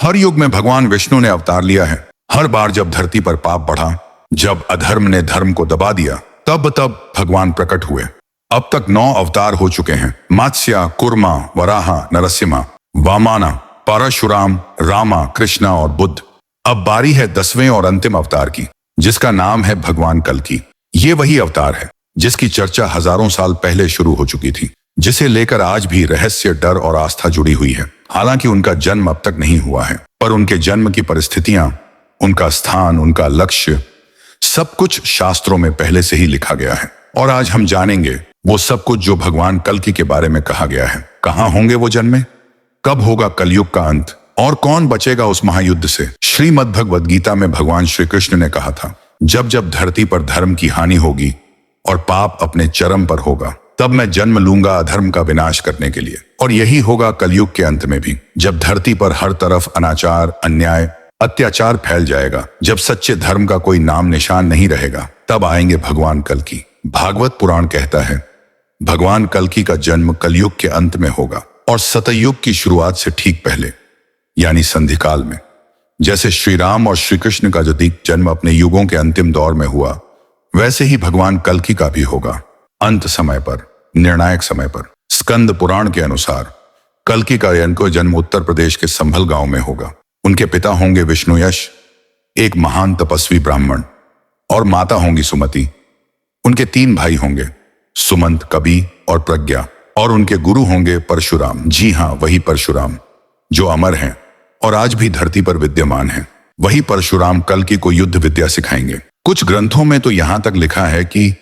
हर युग में भगवान विष्णु ने अवतार लिया है। हर बार जब धरती पर पाप बढ़ा, जब अधर्म ने धर्म को दबा दिया, तब तब भगवान प्रकट हुए। अब तक 9 अवतार हो चुके हैं। मत्स्य, कुर्मा, वराहा, नरसिम्हा, वामना, परशुराम, रामा, कृष्णा और बुद्ध। अब बारी है 10वें और अंतिम अवतार की, जिसका नाम है भगवान कल्कि। ये वही अवतार है जिसकी चर्चा हजारों साल पहले शुरू हो चुकी थी, जिसे लेकर आज भी रहस्य, डर और आस्था जुड़ी हुई है। हालांकि उनका जन्म अब तक नहीं हुआ है, पर उनके जन्म की परिस्थितियां, उनका स्थान, उनका लक्ष्य, सब कुछ शास्त्रों में पहले से ही लिखा गया है। और आज हम जानेंगे वो सब कुछ जो भगवान कल्कि के बारे में कहा गया है। कहाँ होंगे वो जन्मे, कब होगा कलयुग का अंत, और कौन बचेगा उस महायुद्ध से। श्रीमद् भगवद गीता में भगवान श्री कृष्ण ने कहा था, जब जब धरती पर धर्म की हानि होगी और पाप अपने चरम पर होगा, तब मैं जन्म लूंगा अधर्म का विनाश करने के लिए। और यही होगा कलयुग के अंत में भी, जब धरती पर हर तरफ अनाचार, अन्याय, अत्याचार फैल जाएगा, जब सच्चे धर्म का कोई नाम निशान नहीं रहेगा, तब आएंगे भगवान कल्कि। भागवत पुराण कहता है भगवान कल्कि का जन्म कलयुग के अंत में होगा और सतयुग की शुरुआत से ठीक पहले, यानी संधिकाल में। जैसे श्री राम और श्री कृष्ण का जो जन्म अपने युगों के अंतिम दौर में हुआ, वैसे ही भगवान कल्कि का भी होगा अंत समय पर, निर्णायक समय पर। स्कंद पुराण के अनुसार कल्कि का जन्म उत्तर प्रदेश के संभल गांव में होगा। उनके पिता होंगे विष्णुयश, एक महान तपस्वी ब्राह्मण, और माता होंगी सुमति। उनके 3 भाई होंगे, सुमंत, कवि और प्रज्ञा, और उनके गुरु होंगे परशुराम। जी हाँ, वही परशुराम जो अमर हैं और आज भी धरती पर विद्यमान हैं। वही परशुराम कल्कि को युद्ध विद्या सिखाएंगे। कुछ ग्रंथों में तो यहां तक लिखा है कि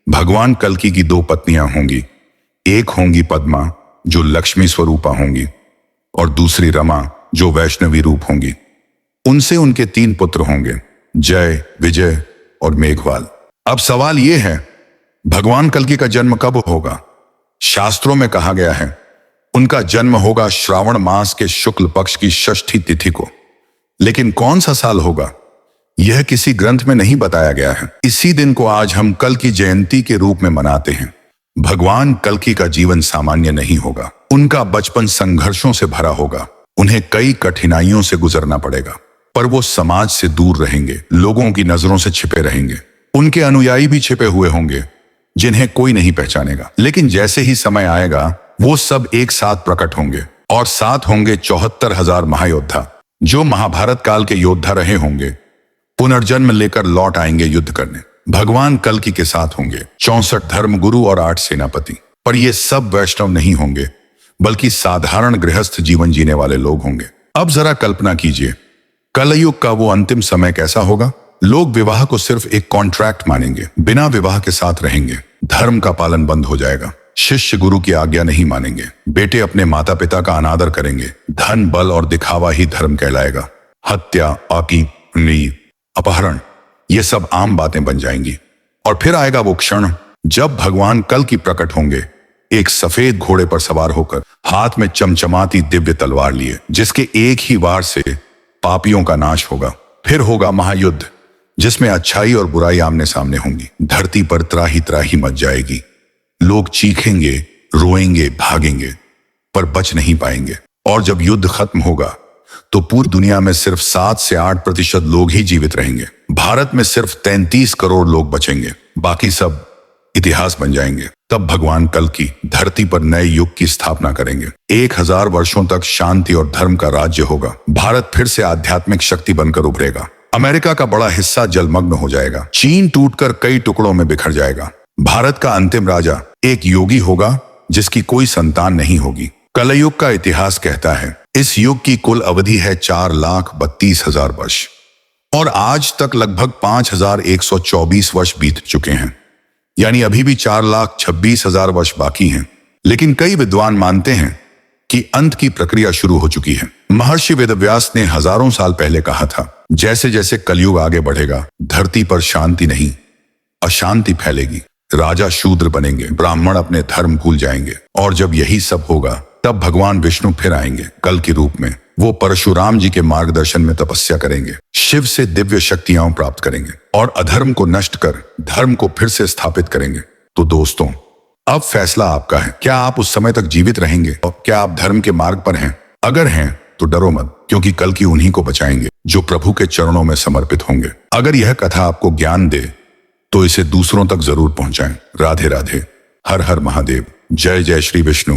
भगवान कल्कि की 2 पत्नियां होंगी। एक होंगी पद्मा, जो लक्ष्मी स्वरूपा होंगी, और दूसरी रमा, जो वैष्णवी रूप होंगी। उनसे उनके 3 पुत्र होंगे, जय, विजय और मेघवाल। अब सवाल यह है, भगवान कल्कि का जन्म कब होगा? शास्त्रों में कहा गया है उनका जन्म होगा श्रावण मास के शुक्ल पक्ष की षष्ठी तिथि को। लेकिन कौन सा साल होगा, यह किसी ग्रंथ में नहीं बताया गया है। इसी दिन को आज हम कल्कि जयंती के रूप में मनाते हैं। भगवान कल्कि का जीवन सामान्य नहीं होगा। उनका बचपन संघर्षों से भरा होगा। उन्हें कई कठिनाइयों से गुजरना पड़ेगा, पर वो समाज से दूर रहेंगे, लोगों की नजरों से छिपे रहेंगे। उनके अनुयायी भी छिपे हुए होंगे, जिन्हें कोई नहीं पहचानेगा। लेकिन जैसे ही समय आएगा, वो सब एक साथ प्रकट होंगे, और साथ होंगे 74,000 महायोद्धा, जो महाभारत काल के योद्धा रहे होंगे। पुनर्जन्म लेकर लौट आएंगे युद्ध करने। भगवान कल्कि के साथ होंगे 64 धर्मगुरु और 8 सेनापति। पर ये सब वैष्णव नहीं होंगे, बल्कि साधारण गृहस्थ जीवन जीने वाले लोग होंगे। अब जरा कल्पना कीजिए, कलयुग का वो अंतिम समय कैसा होगा। लोग विवाह को सिर्फ एक कॉन्ट्रैक्ट मानेंगे, बिना विवाह के साथ रहेंगे। धर्म का पालन बंद हो जाएगा। शिष्य गुरु की आज्ञा नहीं मानेंगे। बेटे अपने माता पिता का अनादर करेंगे। धन, बल और दिखावा ही धर्म कहलाएगा। हत्या, अपहरण, ये सब आम बातें बन जाएंगी। और फिर आएगा वो क्षण जब भगवान कल्कि प्रकट होंगे, एक सफेद घोड़े पर सवार होकर, हाथ में चमचमाती दिव्य तलवार लिए, जिसके एक ही वार से पापियों का नाश होगा। फिर होगा महायुद्ध, जिसमें अच्छाई और बुराई आमने सामने होंगी। धरती पर त्राही त्राही मच जाएगी। लोग चीखेंगे, रोएंगे, भागेंगे, पर बच नहीं पाएंगे। और जब युद्ध खत्म होगा, तो पूरी दुनिया में सिर्फ 7 से 8% लोग ही जीवित रहेंगे। भारत में सिर्फ 33 करोड़ लोग बचेंगे, बाकी सब इतिहास बन जाएंगे। तब भगवान कल्कि धरती पर नए युग की स्थापना करेंगे। 1000 वर्षों तक शांति और धर्म का राज्य होगा। भारत फिर से आध्यात्मिक शक्ति बनकर उभरेगा। अमेरिका का बड़ा हिस्सा जलमग्न हो जाएगा। चीन टूटकर कई टुकड़ों में बिखर जाएगा। भारत का अंतिम राजा एक योगी होगा, जिसकी कोई संतान नहीं होगी। कलयुग का इतिहास कहता है इस युग की कुल अवधि है 4,32,000 वर्ष, और आज तक लगभग 5,124 वर्ष बीत चुके हैं। यानी अभी भी 4,26,000 वर्ष बाकी हैं। लेकिन कई विद्वान मानते हैं कि अंत की प्रक्रिया शुरू हो चुकी है। महर्षि वेदव्यास ने हजारों साल पहले कहा था, जैसे जैसे कलयुग आगे बढ़ेगा, धरती पर शांति नहीं, अशांति फैलेगी। राजा शूद्र बनेंगे, ब्राह्मण अपने धर्म भूल जाएंगे। और जब यही सब होगा, तब भगवान विष्णु फिर आएंगे कल के रूप में। वो परशुराम जी के मार्गदर्शन में तपस्या करेंगे, शिव से दिव्य शक्तियां प्राप्त करेंगे, और अधर्म को नष्ट कर धर्म को फिर से स्थापित करेंगे। तो दोस्तों, अब फैसला आपका है। क्या आप उस समय तक जीवित रहेंगे, और क्या आप धर्म के मार्ग पर हैं? अगर हैं तो डरो मत, क्योंकि कल की उन्हीं को बचाएंगे जो प्रभु के चरणों में समर्पित होंगे। अगर यह कथा आपको ज्ञान दे तो इसे दूसरों तक जरूर पहुंचाएं। राधे राधे। हर हर महादेव। जय जय श्री विष्णु।